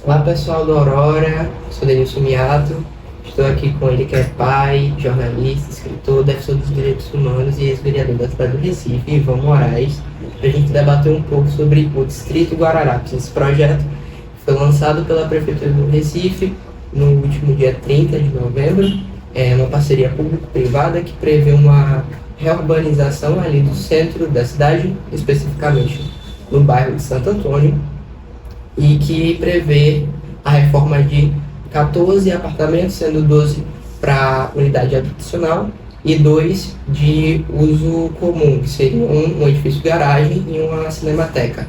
Olá pessoal do Aurora, sou Denilson Miato, estou aqui com ele que é pai, jornalista, escritor, defensor dos direitos humanos e ex-vereador da cidade do Recife, Ivan Moraes, para a gente debater um pouco sobre o Distrito Guararapes. Esse projeto foi lançado pela Prefeitura do Recife no último dia 30 de novembro, é uma parceria público-privada que prevê uma reurbanização ali do centro da cidade, especificamente no bairro de Santo Antônio, e que prevê a reforma de 14 apartamentos, sendo 12 para unidade habitacional e 2 de uso comum, que seriam um edifício garagem e uma cinemateca.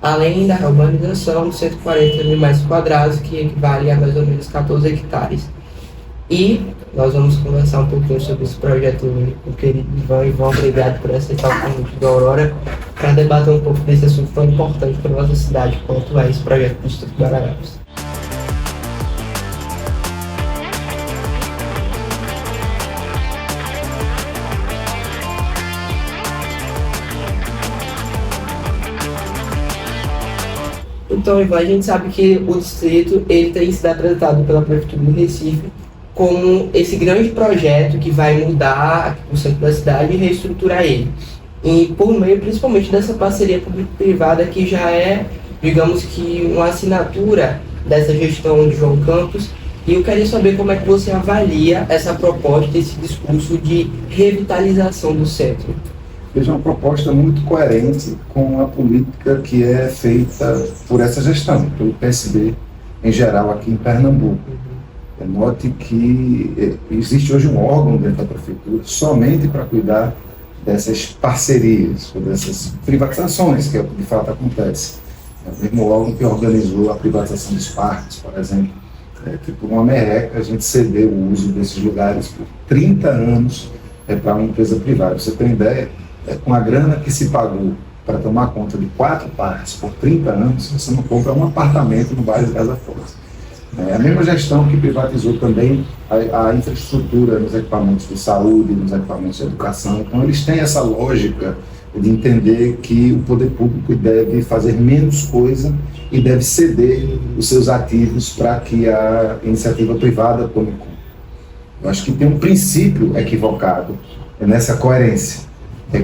Além da urbanização, 140 mil metros quadrados, que equivale a mais ou menos 14 hectares. E nós vamos conversar um pouquinho sobre esse projeto com o querido Ivan. Ivan, obrigado por aceitar o convite da Aurora para debater um pouco desse assunto tão importante para a nossa cidade quanto é esse projeto do Distrito Guararapes. Então, Ivan, a gente sabe que o distrito ele tem sido apresentado pela Prefeitura do Recife como esse grande projeto que vai mudar o centro da cidade e reestruturar ele. E por meio principalmente dessa parceria público-privada que já é, digamos que, uma assinatura dessa gestão de João Campos. E eu queria saber como é que você avalia essa proposta, esse discurso de revitalização do centro. Veja, uma proposta muito coerente com a política que é feita por essa gestão, pelo PSB em geral aqui em Pernambuco. Note que existe hoje um órgão dentro da prefeitura somente para cuidar dessas parcerias, ou dessas privatizações, que é o que de fato acontece. É o mesmo órgão que organizou a privatização dos parques, por exemplo, que por uma merreca a gente cedeu o uso desses lugares por 30 anos para uma empresa privada. Você tem ideia, com a grana que se pagou para tomar conta de 4 parques por 30 anos, você não compra um apartamento no bairro de Casa Forte. É a mesma gestão que privatizou também a infraestrutura nos equipamentos de saúde, nos equipamentos de educação. Então, eles têm essa lógica de entender que o poder público deve fazer menos coisa e deve ceder os seus ativos para que a iniciativa privada tome conta. Eu acho que tem um princípio equivocado nessa coerência,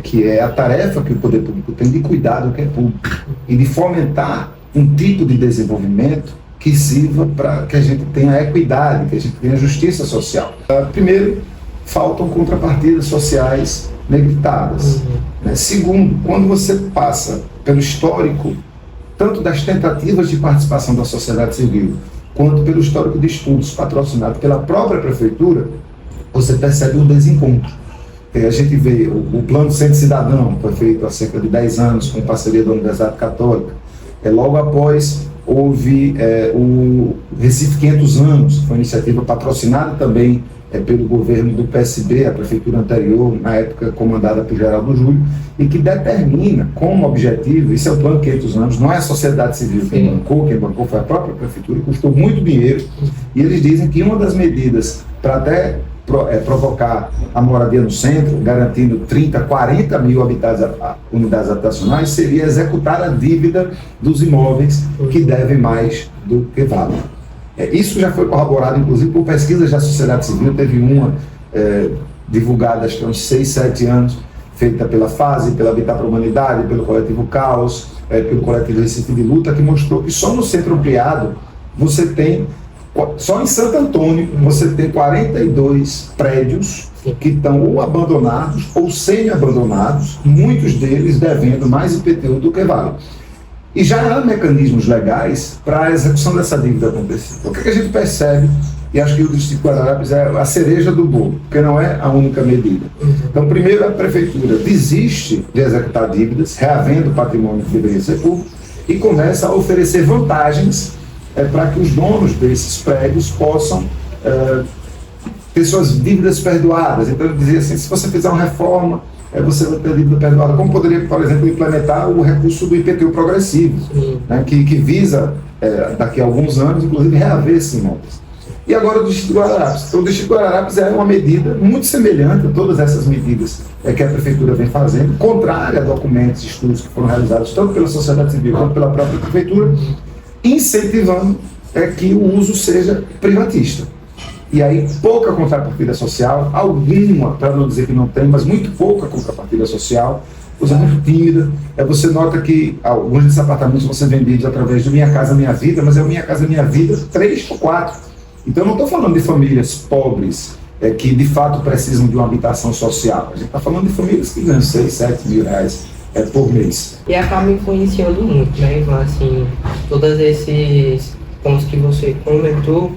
que é a tarefa que o poder público tem de cuidar do que é público e de fomentar um tipo de desenvolvimento que sirva para que a gente tenha equidade, que a gente tenha justiça social. Primeiro, faltam contrapartidas sociais negritadas. Segundo, quando você passa pelo histórico, tanto das tentativas de participação da sociedade civil, quanto pelo histórico de estudos patrocinado pela própria prefeitura, você percebe um desencontro. A gente vê o Plano Centro Cidadão, foi feito há cerca de 10 anos com parceria da Universidade Católica. Logo após, houve o Recife 500 anos, que foi uma iniciativa patrocinada também pelo governo do PSB, a prefeitura anterior, na época comandada por Geraldo Júlio, e que determina como objetivo, isso é o Plano 500 anos, não é a sociedade civil que bancou, quem bancou foi a própria prefeitura, custou muito dinheiro, e eles dizem que uma das medidas para até provocar a moradia no centro, garantindo 30, 40 mil unidades habitacionais, seria executar a dívida dos imóveis que devem mais do que valem. Isso já foi corroborado, inclusive, por pesquisas da sociedade civil. Teve uma divulgada, acho que há uns 6, 7 anos, feita pela FASE, pela Habitat para a Humanidade, pelo Coletivo Caos, pelo Coletivo Recife de Luta, que mostrou que só no centro ampliado você tem, só em Santo Antônio, você tem 42 prédios que estão ou abandonados ou semi-abandonados, muitos deles devendo mais IPTU do que vale. E já há mecanismos legais para a execução dessa dívida acontecer. O que a gente percebe, e acho que o Distrito Guararapes é a cereja do bolo, porque não é a única medida. Então, primeiro, a prefeitura desiste de executar dívidas, reavendo o patrimônio que deveria ser público, e começa a oferecer vantagens para que os donos desses prédios possam ter suas dívidas perdoadas. Então, ele dizia assim, se você fizer uma reforma, você vai ter dívida perdoada. Como poderia, por exemplo, implementar o recurso do IPTU progressivo, né, que visa, daqui a alguns anos, inclusive, reaver esses imóveis. E agora o Distrito Guararapes. Então, o Distrito Guararapes é uma medida muito semelhante a todas essas medidas que a Prefeitura vem fazendo, contrária a documentos e estudos que foram realizados tanto pela sociedade civil quanto pela própria Prefeitura, incentivando é que o uso seja privatista. E aí pouca contrapartida social, alguma, para não dizer que não tem, mas muito pouca contrapartida social, coisa muito tímida. Você nota que alguns desses apartamentos vão ser vendidos através do Minha Casa Minha Vida, mas é o Minha Casa Minha Vida 3 ou 4. Então eu não estou falando de famílias pobres, que de fato precisam de uma habitação social. A gente está falando de famílias que ganham 6, 7 mil reais por mês. E acaba influenciando muito, né, Ivan? Assim, todos esses pontos que você comentou,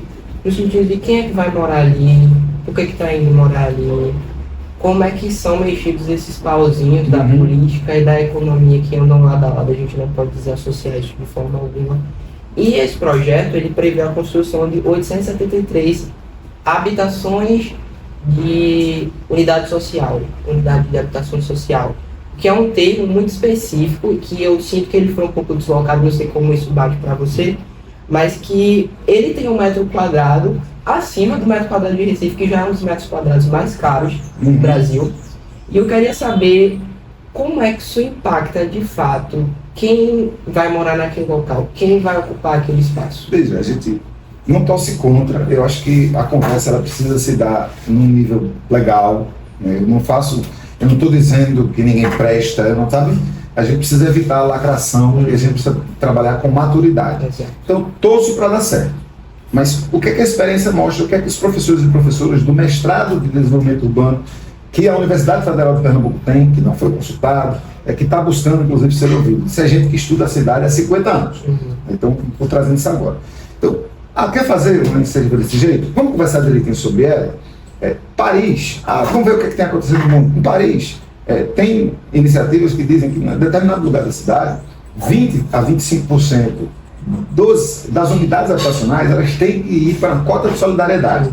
no sentido de quem é que vai morar ali, por que está indo morar ali, como é que são mexidos esses pauzinhos da política e da economia que andam lado a lado, a gente não pode desassociar isso de forma alguma. E esse projeto, ele prevê a construção de 873 habitações de unidade social, unidade de habitação social, que é um termo muito específico e que eu sinto que ele foi um pouco deslocado, não sei como isso bate para você, mas que ele tem 1 metro quadrado acima do metro quadrado de Recife, que já é um dos metros quadrados mais caros do Brasil. E eu queria saber como é que isso impacta de fato quem vai morar naquele local, quem vai ocupar aquele espaço. Veja, a gente não torce contra, eu acho que a conversa ela precisa se dar num nível legal, né? Eu não estou dizendo que ninguém presta, não sabe? A gente precisa evitar a lacração e a gente precisa trabalhar com maturidade. Então, torço para dar certo. Mas o que é que a experiência mostra? O que é que os professores e professoras do mestrado de desenvolvimento urbano, que a Universidade Federal de Pernambuco tem, que não foi consultado, que está buscando, inclusive, ser ouvido. Isso é gente que estuda a cidade há 50 anos. Então, estou trazendo isso agora. Então, quer fazer uma iniciativa desse jeito? Vamos conversar direitinho sobre ela? Paris, vamos ver o que, é que tem acontecido no mundo. Em Paris, tem iniciativas que dizem que em determinado lugar da cidade, 20 a 25% das unidades habitacionais, elas têm que ir para a cota de solidariedade.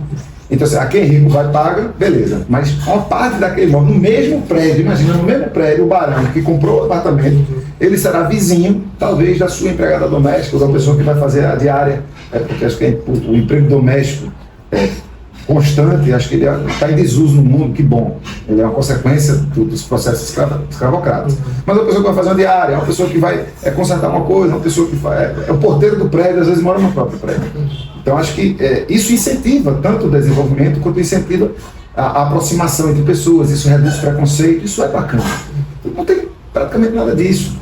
Então, assim, quem é rico vai pagar, beleza. Mas uma parte daquele imóvel, no mesmo prédio, imagina, no mesmo prédio, o barão que comprou o apartamento, ele será vizinho, talvez, da sua empregada doméstica, ou da pessoa que vai fazer a diária, porque acho que o emprego doméstico constante, acho que ele está em desuso no mundo, que bom. Ele é uma consequência dos processos escravocratas. Mas uma pessoa que vai fazer uma diária, uma pessoa que vai consertar uma coisa, uma pessoa que é o porteiro do prédio, às vezes mora no próprio prédio. Então acho que isso incentiva tanto o desenvolvimento quanto incentiva a aproximação entre pessoas, isso reduz o preconceito, isso é bacana. Não tem praticamente nada disso.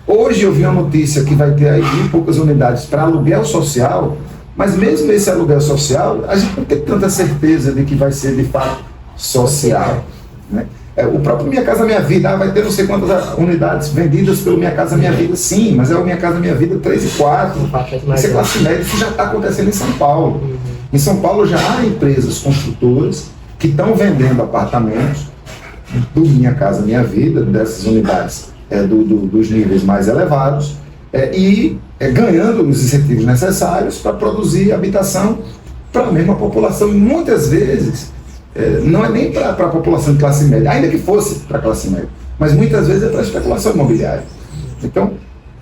Hoje eu vi uma notícia que vai ter aí 1.000 e poucas unidades para aluguel social, mas mesmo esse aluguel social, a gente não tem tanta certeza de que vai ser de fato social, né? O próprio Minha Casa Minha Vida, vai ter não sei quantas unidades vendidas pelo Minha Casa Minha Vida, sim, mas é o Minha Casa Minha Vida 3 e 4. Isso é classe média, isso já está acontecendo em São Paulo. Em São Paulo já há empresas construtoras que estão vendendo apartamentos do Minha Casa Minha Vida, dessas unidades dos níveis mais elevados, e ganhando os incentivos necessários para produzir habitação para a mesma população. E muitas vezes não é nem para a população de classe média, ainda que fosse para a classe média, mas muitas vezes é para a especulação imobiliária. Então,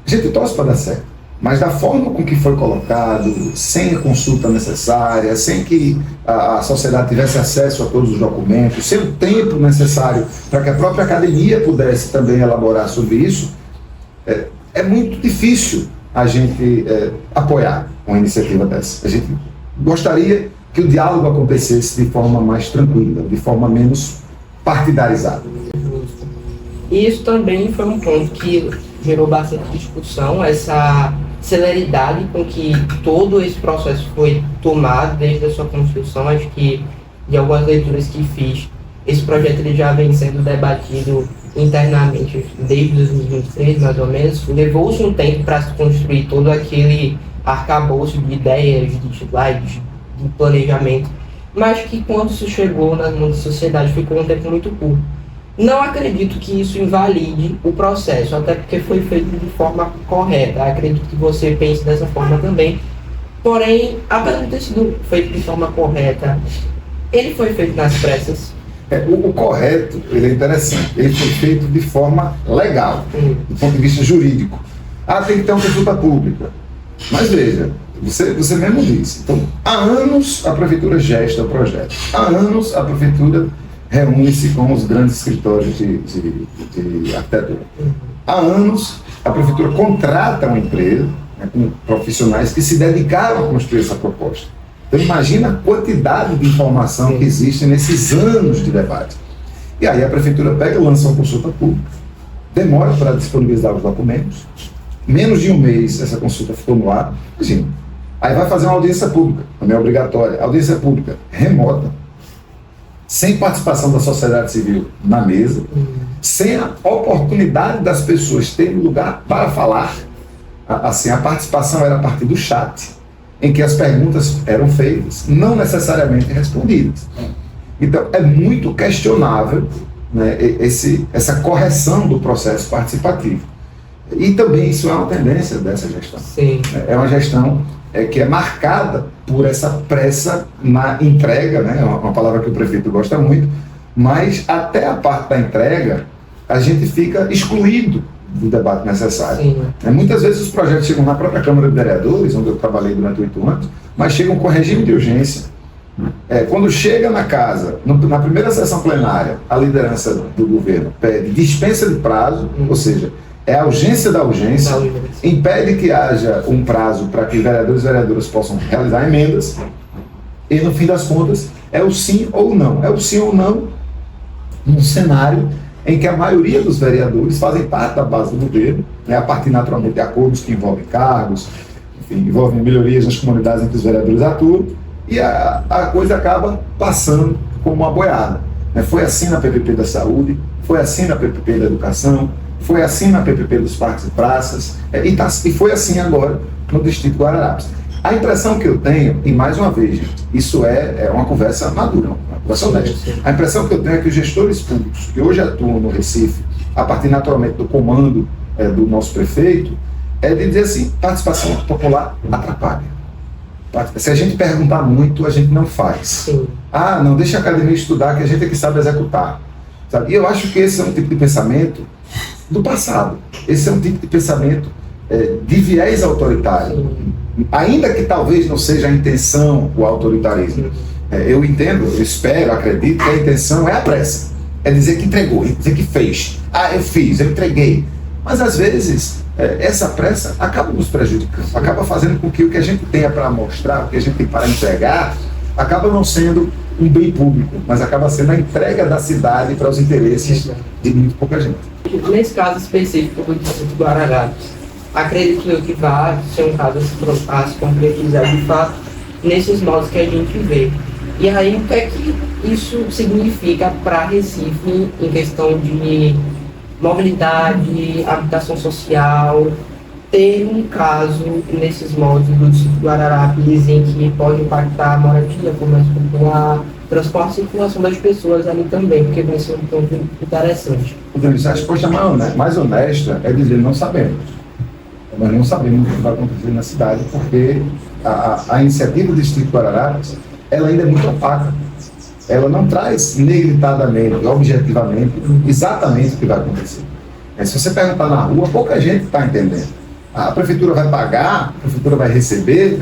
a gente torce para dar certo, mas da forma com que foi colocado, sem a consulta necessária, sem que a sociedade tivesse acesso a todos os documentos, sem o tempo necessário para que a própria academia pudesse também elaborar sobre isso, é muito difícil a gente apoiar uma iniciativa dessa. A gente gostaria que o diálogo acontecesse de forma mais tranquila, de forma menos partidarizada. E isso também foi um ponto que gerou bastante discussão, essa celeridade com que todo esse processo foi tomado desde a sua construção. Acho que, de algumas leituras que fiz, esse projeto ele já vem sendo debatido internamente desde 2023, mais ou menos. Levou-se um tempo para se construir todo aquele arcabouço de ideias, de slides, de planejamento, mas que quando isso chegou na mão da sociedade ficou um tempo muito curto. Não acredito que isso invalide o processo, até porque foi feito de forma correta. Acredito que você pense dessa forma também. Porém, apesar de ter sido feito de forma correta, ele foi feito nas pressas. O correto, ele é interessante. Ele foi feito de forma legal, do ponto de vista jurídico. Tem que ter uma consulta pública. Mas veja, você mesmo disse. Então, há anos a prefeitura gesta o projeto. Há anos a prefeitura reúne-se com os grandes escritórios de arquitetura. Há anos a prefeitura contrata uma empresa, né, com profissionais que se dedicaram a construir essa proposta. Então imagina a quantidade de informação que existe nesses anos de debate. E aí a prefeitura pega e lança uma consulta pública, demora para disponibilizar os documentos, menos de um mês essa consulta ficou no ar, imagina. Aí vai fazer uma audiência pública, também é obrigatória, audiência pública remota, sem participação da sociedade civil na mesa, sem a oportunidade das pessoas terem lugar para falar. Assim, a participação era a partir do chat, em que as perguntas eram feitas, não necessariamente respondidas. Então, é muito questionável, né, essa correção do processo participativo. E também isso é uma tendência dessa gestão. Sim. É uma gestão que é marcada por essa pressa na entrega, né, uma palavra que o prefeito gosta muito, mas até a parte da entrega, a gente fica excluído do debate necessário. Sim. Muitas vezes os projetos chegam na própria Câmara de Vereadores, onde eu trabalhei durante 8 anos, mas chegam com regime de urgência. Quando chega na casa, na primeira sessão plenária, a liderança do governo pede dispensa de prazo, ou seja, é a urgência da urgência, impede que haja um prazo para que vereadores e vereadoras possam realizar emendas, e no fim das contas é o sim ou não. É o sim ou não num cenário em que a maioria dos vereadores fazem parte da base do governo, né, a partir naturalmente de acordos que envolvem cargos, enfim, envolvem melhorias nas comunidades em que os vereadores atuam, e a coisa acaba passando como uma boiada. Foi assim na PPP da saúde, foi assim na PPP da educação, foi assim na PPP dos parques e praças, e foi assim agora no Distrito Guararapes. A impressão que eu tenho, e mais uma vez, gente, isso é uma conversa madura, uma conversa honesta. A impressão que eu tenho é que os gestores públicos que hoje atuam no Recife, a partir naturalmente do comando do nosso prefeito, é de dizer assim, participação popular atrapalha. Se a gente perguntar muito, a gente não faz. Sim. Não, deixa a academia estudar que a gente é que sabe executar. Sabe? E eu acho que esse é um tipo de pensamento do passado. Esse é um tipo de pensamento de viés autoritário. Sim. Ainda que talvez não seja a intenção o autoritarismo. Eu entendo, eu espero, acredito que a intenção é a pressa. É dizer que entregou, é dizer que fez. Eu fiz, eu entreguei. Mas às vezes essa pressa acaba nos prejudicando, acaba fazendo com que o que a gente tenha para mostrar, o que a gente tem para entregar, acaba não sendo um bem público, mas acaba sendo a entrega da cidade para os interesses de muito pouca gente. Nesse caso específico do Distrito Guararapes, acredito eu que vai ser um caso a se concretizar de fato nesses modos que a gente vê. E aí, o que é que isso significa para Recife em questão de mobilidade, habitação social, ter um caso nesses moldes do Distrito Guararapes em que pode impactar a moradia, comércio popular, transporte e circulação das pessoas ali também, porque vai ser um ponto interessante. A resposta mais honesta é dizer não sabemos. Nós não sabemos o que vai acontecer na cidade, porque a iniciativa do Distrito Guararapes, ela ainda é muito opaca. Ela não traz negritadamente, objetivamente, exatamente o que vai acontecer. Se você perguntar na rua, pouca gente está entendendo. A prefeitura vai pagar, a prefeitura vai receber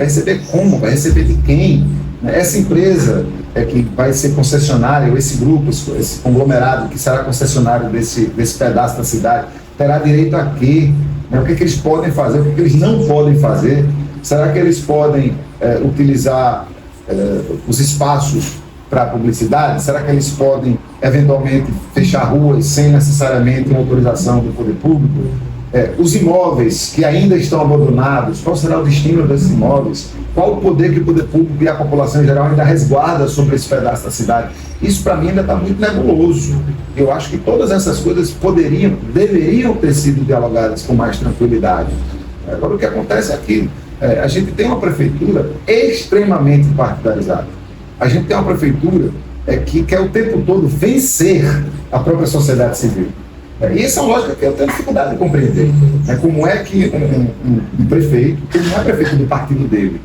como? Vai receber de quem? Essa empresa que vai ser concessionária, ou esse grupo, esse conglomerado que será concessionário desse pedaço da cidade, terá direito a quê? O que eles podem fazer, o que eles não podem fazer? Será que eles podem utilizar os espaços para publicidade? Será que eles podem, eventualmente, fechar ruas sem necessariamente uma autorização do poder público? Os imóveis que ainda estão abandonados, qual será o destino desses imóveis? Qual o poder que o poder público e a população em geral ainda resguarda sobre esse pedaço da cidade? Isso, para mim, ainda está muito nebuloso. Eu acho que todas essas coisas deveriam ter sido dialogadas com mais tranquilidade. Agora, o que acontece é que a gente tem uma prefeitura extremamente partidarizada. A gente tem uma prefeitura que quer o tempo todo vencer a própria sociedade civil. E essa é uma lógica que eu tenho dificuldade de compreender. Como é que um prefeito, que não é prefeito do partido dele,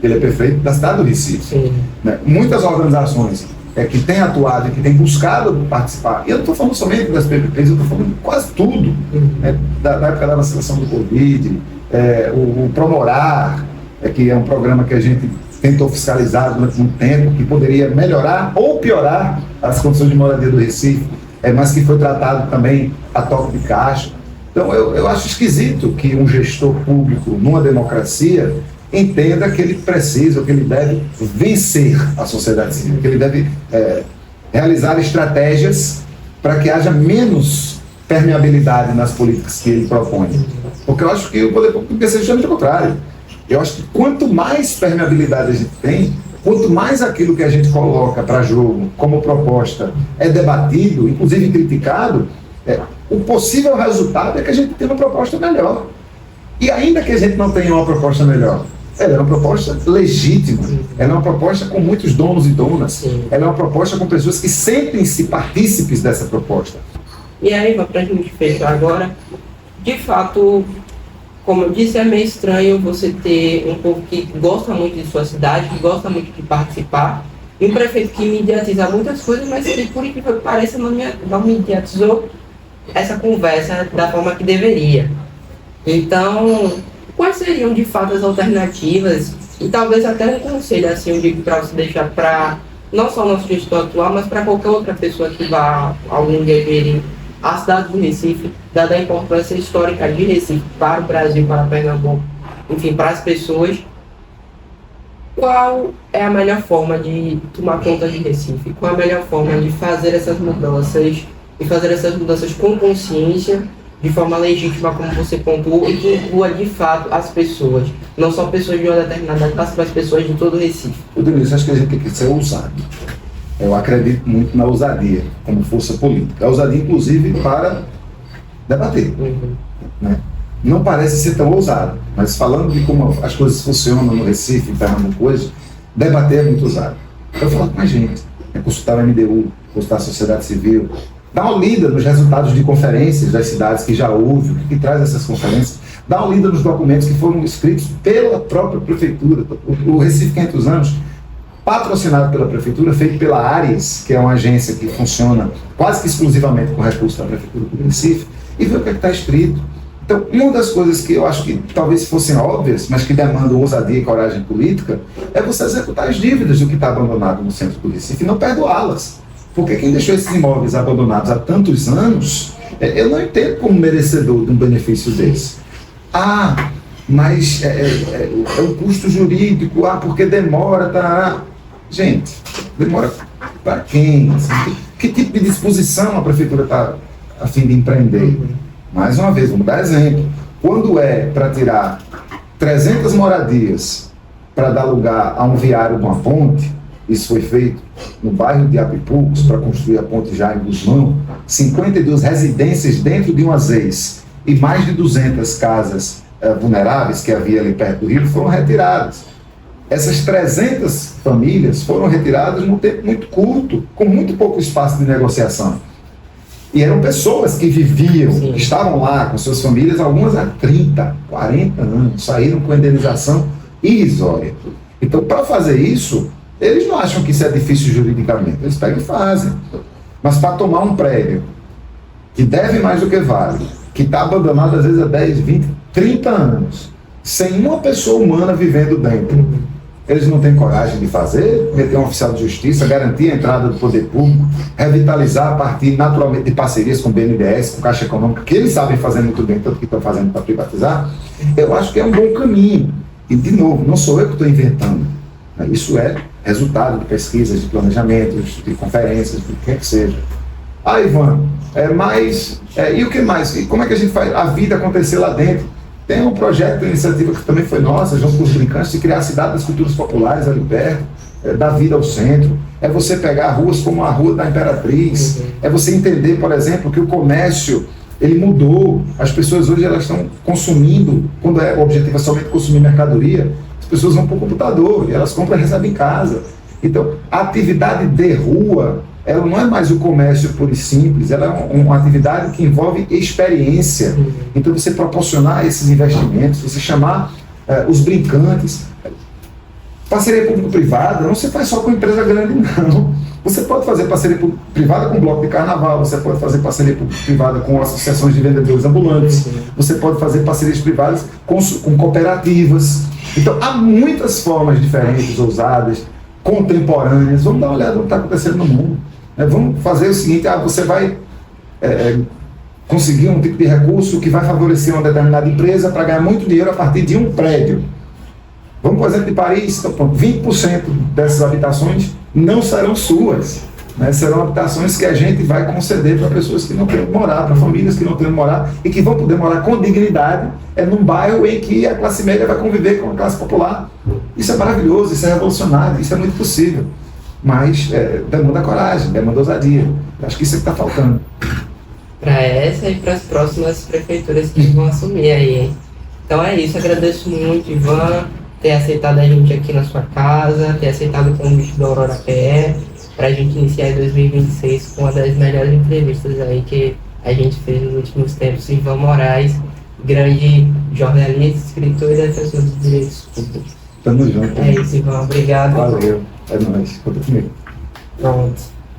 ele é prefeito da cidade do Recife. Muitas organizações que têm atuado e que têm buscado participar, e eu não estou falando somente das PPPs, eu estou falando de quase tudo, da época da vacinação do Covid, o Promorar, que é um programa que a gente tentou fiscalizar durante muito tempo, que poderia melhorar ou piorar as condições de moradia do Recife, mas que foi tratado também a toque de caixa. Então, eu acho esquisito que um gestor público, numa democracia, entenda que ele precisa, que ele deve vencer a sociedade civil, que ele deve realizar estratégias para que haja menos permeabilidade nas políticas que ele propõe. Porque eu acho que o poder público tem que ser justamente o contrário. Eu acho que quanto mais permeabilidade a gente tem, quanto mais aquilo que a gente coloca para jogo como proposta é debatido, inclusive criticado, o possível resultado é que a gente tenha uma proposta melhor. E ainda que a gente não tenha uma proposta melhor, ela é uma proposta legítima, ela é uma proposta com muitos donos e donas, ela é uma proposta com pessoas que sentem-se partícipes dessa proposta. E aí, para a gente fechar agora, de fato, como eu disse, é meio estranho você ter um povo que gosta muito de sua cidade, que gosta muito de participar, e um prefeito que mediatiza muitas coisas, mas que, por incrível que pareça, não mediatizou essa conversa da forma que deveria. Então, quais seriam de fato as alternativas, e talvez até um conselho, assim, eu digo para você deixar para não só o nosso gestor atual, mas para qualquer outra pessoa que vá algum dia ver a cidade do Recife, dada a importância histórica de Recife para o Brasil, para Pernambuco, enfim, para as pessoas, qual é a melhor forma de tomar conta de Recife? Qual é a melhor forma de fazer essas mudanças, e fazer essas mudanças com consciência, de forma legítima, como você pontuou, e que inclua de fato as pessoas, não só pessoas de uma determinada classe, mas pessoas de todo o Recife? Tudo isso, acho que a gente tem que ser ousado. Eu acredito muito na ousadia como força política. A ousadia, inclusive, para debater. Né? Não parece ser tão ousado, mas falando de como as coisas funcionam no Recife, em Pernambuco hoje, debater é muito ousado. Eu falo com a gente, consultar o MDU, consultar a sociedade civil, dar uma lida nos resultados de conferências das cidades que já houve, o que traz essas conferências, dar uma lida nos documentos que foram escritos pela própria prefeitura. O Recife 500 anos, patrocinado pela prefeitura, feito pela Ares, que é uma agência que funciona quase que exclusivamente com recursos da prefeitura do Recife, e ver o que está escrito. Então, uma das coisas que eu acho que talvez fossem óbvias, mas que demandam ousadia e coragem política, é você executar as dívidas do que está abandonado no centro do Recife e não perdoá-las. Porque quem deixou esses imóveis abandonados há tantos anos, eu não entendo como merecedor de um benefício desse. Mas é um custo jurídico, porque demora, tá? Gente, demora para quem? Assim, que tipo de disposição a prefeitura está a fim de empreender? Mais uma vez, vamos dar exemplo. Quando é para tirar 300 moradias para dar lugar a um viário de uma ponte, isso foi feito no bairro de Apipucos para construir a ponte Jaime Guzmão, 52 residências dentro de uma ZEIS e mais de 200 casas vulneráveis que havia ali perto do rio foram retiradas. Essas 300 famílias foram retiradas num tempo muito curto, com muito pouco espaço de negociação. E eram pessoas que viviam, que estavam lá com suas famílias, algumas há 30, 40 anos, saíram com indenização irrisória. Então, para fazer isso, eles não acham que isso é difícil juridicamente, eles pegam e fazem. Mas para tomar um prédio que deve mais do que vale, que está abandonado às vezes há 10, 20, 30 anos, sem uma pessoa humana vivendo dentro, eles não têm coragem de fazer, meter um oficial de justiça, garantir a entrada do poder público, revitalizar a partir naturalmente de parcerias com o BNDES, com Caixa Econômica, que eles sabem fazer muito bem, tanto que estão fazendo para privatizar. Eu acho que é um bom caminho. E, de novo, não sou eu que estou inventando. Isso é resultado de pesquisas, de planejamentos, de conferências, do que quer que seja. Ivan, e o que mais? E como é que a gente faz a vida acontecer lá dentro? Tem um projeto, uma iniciativa que também foi nossa, junto com os brincantes, de criar a cidade das culturas populares ali perto, dar vida ao centro. É você pegar ruas como a Rua da Imperatriz. É você entender, por exemplo, que o comércio, ele mudou. As pessoas hoje elas estão consumindo, quando o objetivo é somente consumir mercadoria, as pessoas vão para o computador e elas compram e recebem em casa. Então, a atividade de rua, ela não é mais o comércio puro e simples, ela é uma atividade que envolve experiência. Então, você proporcionar esses investimentos, você chamar os brincantes. Parceria público-privada não se faz só com empresa grande, não. Você pode fazer parceria privada com bloco de carnaval, você pode fazer parceria privada com associações de vendedores ambulantes, você pode fazer parcerias privadas com cooperativas. Então, há muitas formas diferentes, ousadas, contemporâneas. Vamos dar uma olhada no que está acontecendo no mundo. Vamos fazer o seguinte, você vai conseguir um tipo de recurso que vai favorecer uma determinada empresa para ganhar muito dinheiro a partir de um prédio. Vamos, por exemplo, de Paris, então, 20% dessas habitações não serão suas, né? Serão habitações que a gente vai conceder para pessoas que não têm onde morar, para famílias que não têm onde morar e que vão poder morar com dignidade num bairro em que a classe média vai conviver com a classe popular. Isso é maravilhoso, isso é revolucionário, isso é muito possível. Mas demanda coragem, demanda ousadia. Acho que isso é que está faltando. Para essa e para as próximas prefeituras que vão assumir aí, hein? Então é isso, agradeço muito, Ivan, ter aceitado a gente aqui na sua casa, ter aceitado o convite do Aurora PE, para a gente iniciar 2026 com uma das melhores entrevistas aí que a gente fez nos últimos tempos. Ivan Moraes, grande jornalista, escritor e defensor dos direitos públicos. Tamo junto. É isso, Ivan, obrigado. Valeu, é nóis, conta comigo. Pronto.